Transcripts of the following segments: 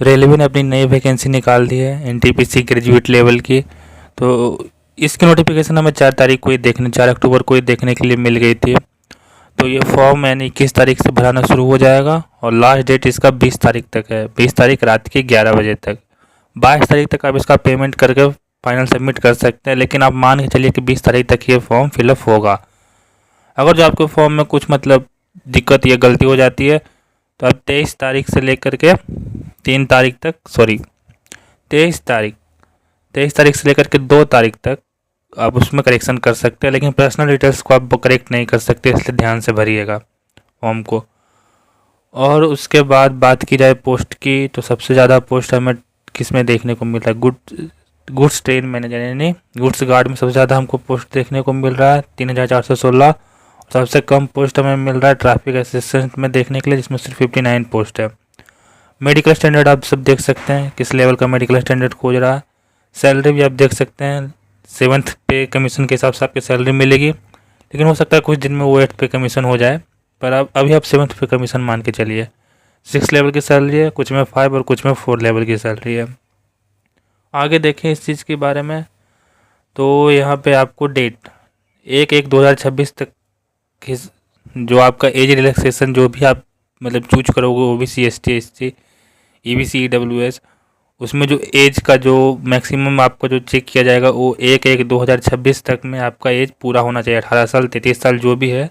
तो रेलवे ने अपनी नई वैकेंसी निकाल दी है एनटीपीसी ग्रेजुएट लेवल की। तो इसकी नोटिफिकेशन हमें 4 तारीख को ही देखने 4 अक्टूबर को ही देखने के लिए मिल गई थी। तो ये फॉर्म यानी 21 तारीख से भराना शुरू हो जाएगा और लास्ट डेट इसका 20 तारीख तक है, 20 तारीख रात के 11 बजे तक। 22 तारीख तक आप इसका पेमेंट करके फाइनल सबमिट कर सकते हैं, लेकिन आप मान के चलिए कि 20 तारीख तक ये फॉर्म फिलअप होगा। अगर जो आपके फॉर्म में कुछ मतलब दिक्कत या गलती हो जाती है तो आप 23 तारीख से लेकर के 3 तारीख तक, सॉरी 23 तारीख से लेकर के 2 तारीख तक आप उसमें करेक्शन कर सकते हैं, लेकिन पर्सनल डिटेल्स को आप करेक्ट नहीं कर सकते, इसलिए ध्यान से भरिएगा फॉर्म को। और उसके बाद बात की जाए पोस्ट की, तो सबसे ज़्यादा पोस्ट हमें किस में देखने को मिल रहा है? गुड्स ट्रेन मैनेजर यानी गुड्स गार्ड में सबसे ज़्यादा हमको पोस्ट देखने को मिल रहा है 3416। सबसे कम पोस्ट हमें मिल रहा है ट्रैफिक असिस्टेंट में देखने के लिए, जिसमें सिर्फ 59 पोस्ट है। मेडिकल स्टैंडर्ड आप सब देख सकते हैं किस लेवल का मेडिकल स्टैंडर्ड खोज रहा है। सैलरी भी आप देख सकते हैं 7th पे कमीशन के हिसाब से आपकी सैलरी मिलेगी, लेकिन हो सकता है कुछ दिन में वो 8th पे कमीशन हो जाए, पर अब अभी आप 7th पे कमीशन मान के चलिए। 6 लेवल की सैलरी है, कुछ में 5 और कुछ में 4 लेवल की सैलरी है। आगे देखें इस चीज़ के बारे में, तो यहाँ पे आपको डेट 1/1/2026 तक जो आपका एज रिलैक्सेशन जो भी आप मतलब चूज करोगे OBC ST SC EBC EWS, उसमें जो एज का जो मैक्सिमम आपको जो चेक किया जाएगा वो 1/1/2026 तक में आपका एज पूरा होना चाहिए। 18 साल 33 साल जो भी है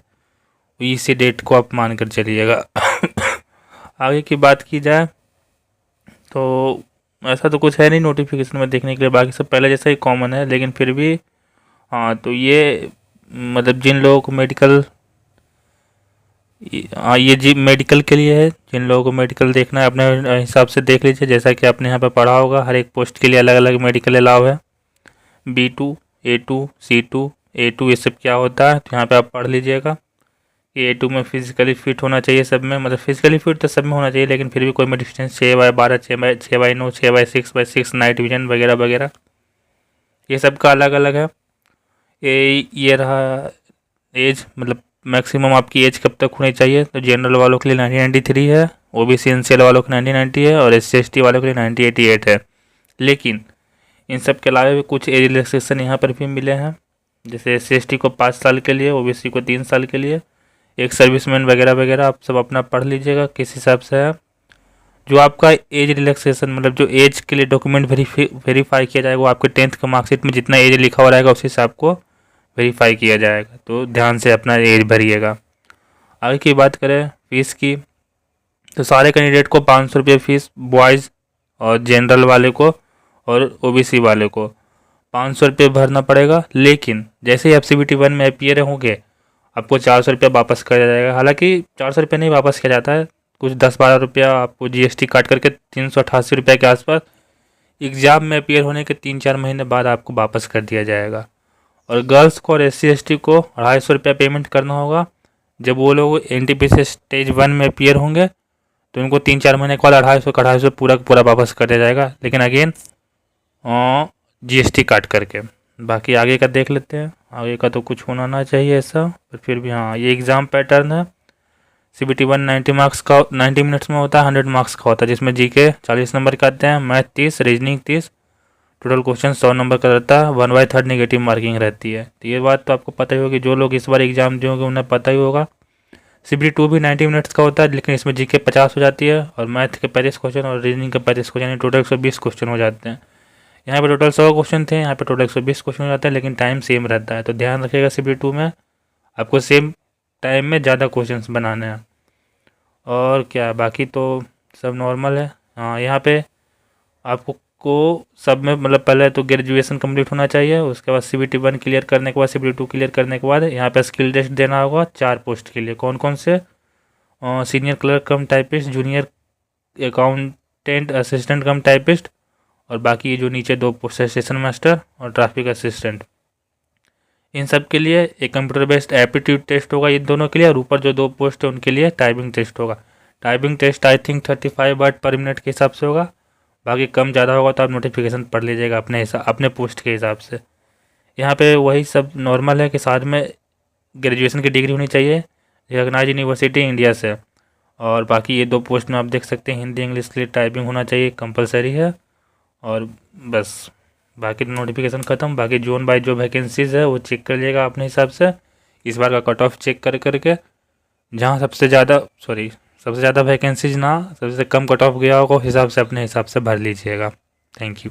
इसी डेट को आप मान कर चलिएगा। आगे की बात की जाए तो ऐसा तो कुछ है नहीं नोटिफिकेशन में देखने के लिए, बाकी सब पहले जैसा ही कॉमन है, लेकिन फिर भी हाँ तो ये मतलब जिन लोगों को मेडिकल, हाँ ये जी मेडिकल के लिए है, जिन लोगों को मेडिकल देखना है अपने हिसाब से देख लीजिए। जैसा कि आपने यहाँ पे पढ़ा होगा हर एक पोस्ट के लिए अलग अलग मेडिकल अलाव है। B2 A2 C2 A2 ये सब क्या होता है तो यहाँ पे आप पढ़ लीजिएगा कि A2 में फिजिकली फिट होना चाहिए सब में, मतलब फिजिकली फिट तो सब में होना चाहिए, लेकिन फिर भी कोई में डिस्टेंस 6/12 6/9 6/6/6 नाइट विजन वगैरह वगैरह ये सब का अलग अलग है। ये रहा एज, मतलब मैक्सिमम आपकी एज कब तक होनी चाहिए, तो जनरल वालों के लिए 1993 है, ओबीसी एनसीएल वालों के 1990 है और SC/ST वालों के लिए 1988 है। लेकिन इन सब के अलावा भी कुछ एज रिलैक्सेशन यहाँ पर भी मिले हैं, जैसे SC/ST को 5 साल के लिए, ओबीसी को 3 साल के लिए, एक सर्विसमैन वगैरह वगैरह आप सब अपना पढ़ लीजिएगा किस हिसाब से है। जो आपका एज रिलैक्सेशन मतलब जो एज के लिए डॉक्यूमेंट वेरीफाई किया जाएगा वो आपके 10th का मार्कशीट में जितना एज लिखा हुआ रहेगा उसी से आपको वेरीफाई किया जाएगा, तो ध्यान से अपना एज भरिएगा। आगे की बात करें फीस की, तो सारे कैंडिडेट को 500 रुपये फीस, बॉयज़ और जनरल वाले को और ओबीसी वाले को 500 रुपये भरना पड़ेगा। लेकिन जैसे ही आप CBT 1 में अपीयर होंगे आपको 400 रुपया वापस किया जाएगा। हालांकि 400 रुपये नहीं वापस किया जाता है, कुछ 10-12 रुपया आपको GST काट करके 388 रुपये के आसपास एग्ज़ाम में अपीयर होने के 3-4 महीने बाद आपको वापस कर दिया जाएगा। और गर्ल्स को और SC/ST को 250 रुपया पेमेंट करना होगा। जब वो लोग NTPC स्टेज 1 में अपीयर होंगे तो उनको 3-4 महीने के बाद 250 पूरा पूरा वापस कर दिया जाएगा, लेकिन अगेन GST काट करके। बाकी आगे का देख लेते हैं, आगे का तो कुछ होना ना चाहिए ऐसा, पर फिर भी हाँ ये एग्ज़ाम पैटर्न है। CBT 1 90 मार्क्स का 90 मिनट्स में होता है, 100 मार्क्स का होता है, जिसमें GK 40 नंबर के आते हैं, math 30, reasoning 30, total question 100 number का रहता है, 1/3 नेगेटिव मार्किंग रहती है। तो ये बात तो आपको पता ही होगी, जो लोग इस बार एग्जाम देंगे उन्हें पता ही होगा। CBT 2 भी 90 मिनट्स का होता है, लेकिन इसमें GK 50 हो जाती है और मैथ के 35 क्वेश्चन और रीजनिंग के 35 क्वेश्चन, टोटल 120 क्वेश्चन हो जाते हैं। यहाँ पे टोटल 100 क्वेश्चन थे, यहाँ पे टोटल 120 क्वेश्चन हो जाते हैं, लेकिन टाइम सेम रहता है। तो ध्यान रखिएगा CBT 2 में आपको सेम टाइम में ज़्यादा क्वेश्चन बनाने हैं। और क्या बाकी तो सब नॉर्मल है। हाँ यहाँ पे आपको सब में मतलब पहले तो ग्रेजुएशन कंप्लीट होना चाहिए, उसके बाद CBT 1 क्लियर करने के बाद CBT 2 क्लियर करने के बाद यहाँ पे स्किल टेस्ट देना होगा 4 पोस्ट के लिए। कौन कौन से? सीनियर क्लर्क कम टाइपिस्ट, जूनियर अकाउंटेंट असिस्टेंट कम टाइपिस्ट, और बाकी जो नीचे 2 पोस्ट है स्टेशन मास्टर और ट्रैफिक असिस्टेंट। इन सब के लिए एक कंप्यूटर बेस्ड एप्टीट्यूड टेस्ट होगा इन दोनों के लिए, और ऊपर जो 2 पोस्ट है उनके लिए टाइपिंग टेस्ट होगा। Typing test I think 35 word per minute के हिसाब से होगा, बाकी कम ज़्यादा होगा तो आप नोटिफिकेशन पढ़ लीजिएगा अपने पोस्ट के हिसाब से। यहाँ पे वही सब नॉर्मल है कि साथ में ग्रेजुएशन की डिग्री होनी चाहिए रिकॉग्नाइज यूनिवर्सिटी इंडिया से, और बाकी ये 2 पोस्ट में आप देख सकते हैं हिंदी इंग्लिश के लिए टाइपिंग होना चाहिए, कंपलसरी है। और बस बाकी नोटिफिकेशन ख़त्म। बाकी जोन बाय जो वैकेंसीज़ है वो चेक कर लीजिएगा अपने हिसाब से, इस बार का कट ऑफ चेक कर करके। जहाँ सबसे ज़्यादा वैकेंसीज ना सबसे कम कट ऑफ गया होगा, उस हिसाब से अपने हिसाब से भर लीजिएगा। Thank you.